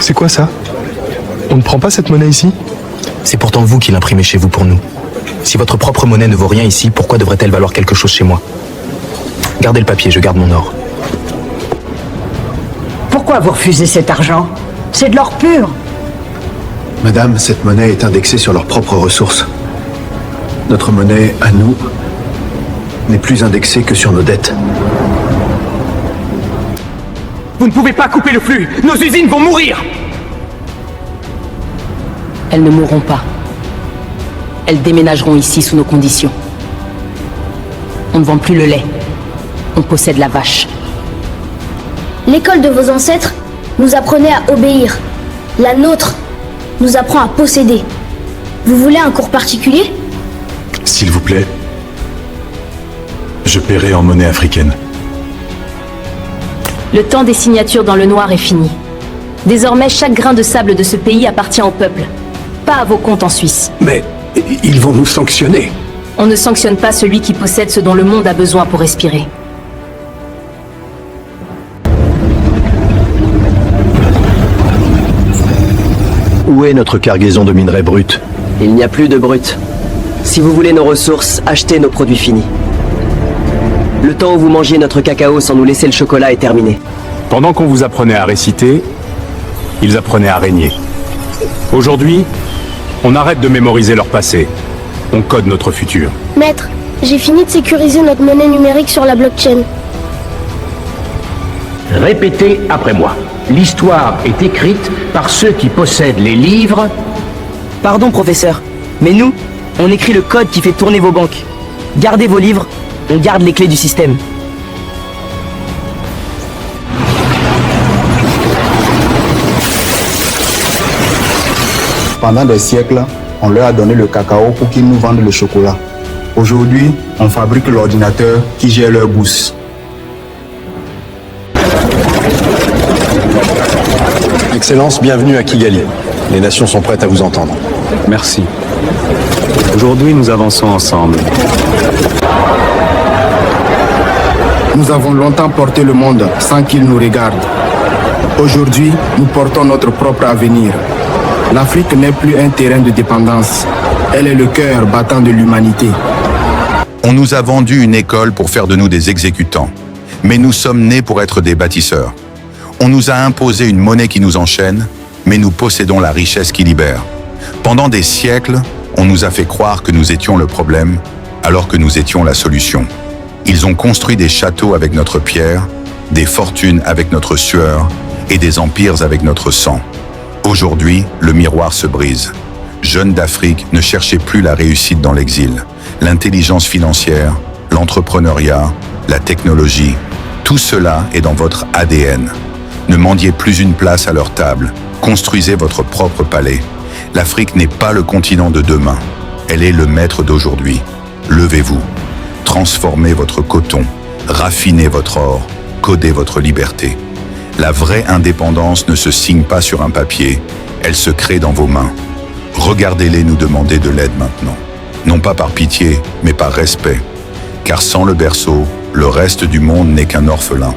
C'est quoi ça? On ne prend pas cette monnaie ici? C'est pourtant vous qui l'imprimez chez vous pour nous. Si votre propre monnaie ne vaut rien ici, pourquoi devrait-elle valoir quelque chose chez moi? Gardez le papier, je garde mon or. Pourquoi vous refusez cet argent? C'est de l'or pur. Madame, cette monnaie est indexée sur leurs propres ressources. Notre monnaie, à nous, n'est plus indexée que sur nos dettes. Vous ne pouvez pas couper le flux! Nos usines vont mourir! Elles ne mourront pas. Elles déménageront ici sous nos conditions. On ne vend plus le lait. On possède la vache. L'école de vos ancêtres nous apprenait à obéir. La nôtre nous apprend à posséder. Vous voulez un cours particulier? S'il vous plaît, je paierai en monnaie africaine. Le temps des signatures dans le noir est fini. Désormais, chaque grain de sable de ce pays appartient au peuple, pas à vos comptes en Suisse. Mais ils vont nous sanctionner. On ne sanctionne pas celui qui possède ce dont le monde a besoin pour respirer. Où est notre cargaison de minerais bruts? Il n'y a plus de brut. Si vous voulez nos ressources, achetez nos produits finis. Le temps où vous mangiez notre cacao sans nous laisser le chocolat est terminé. Pendant qu'on vous apprenait à réciter, ils apprenaient à régner. Aujourd'hui, on arrête de mémoriser leur passé. On code notre futur. Maître, j'ai fini de sécuriser notre monnaie numérique sur la blockchain. Répétez après moi. L'histoire est écrite par ceux qui possèdent les livres. Pardon, professeur, mais nous, on écrit le code qui fait tourner vos banques. Gardez vos livres, on garde les clés du système. Pendant des siècles, on leur a donné le cacao pour qu'ils nous vendent le chocolat. Aujourd'hui, on fabrique l'ordinateur qui gère leur bourse. Excellence, bienvenue à Kigali. Les nations sont prêtes à vous entendre. Merci. Aujourd'hui, nous avançons ensemble. Nous avons longtemps porté le monde sans qu'il nous regarde. Aujourd'hui, nous portons notre propre avenir. L'Afrique n'est plus un terrain de dépendance. Elle est le cœur battant de l'humanité. On nous a vendu une école pour faire de nous des exécutants. Mais nous sommes nés pour être des bâtisseurs. On nous a imposé une monnaie qui nous enchaîne, mais nous possédons la richesse qui libère. Pendant des siècles, on nous a fait croire que nous étions le problème, alors que nous étions la solution. Ils ont construit des châteaux avec notre pierre, des fortunes avec notre sueur et des empires avec notre sang. Aujourd'hui, le miroir se brise. Jeunes d'Afrique, ne cherchez plus la réussite dans l'exil. L'intelligence financière, l'entrepreneuriat, la technologie, tout cela est dans votre ADN. Ne mendiez plus une place à leur table. Construisez votre propre palais. L'Afrique n'est pas le continent de demain. Elle est le maître d'aujourd'hui. Levez-vous. Transformez votre coton. Raffinez votre or. Codez votre liberté. La vraie indépendance ne se signe pas sur un papier. Elle se crée dans vos mains. Regardez-les nous demander de l'aide maintenant. Non pas par pitié, mais par respect. Car sans le berceau, le reste du monde n'est qu'un orphelin.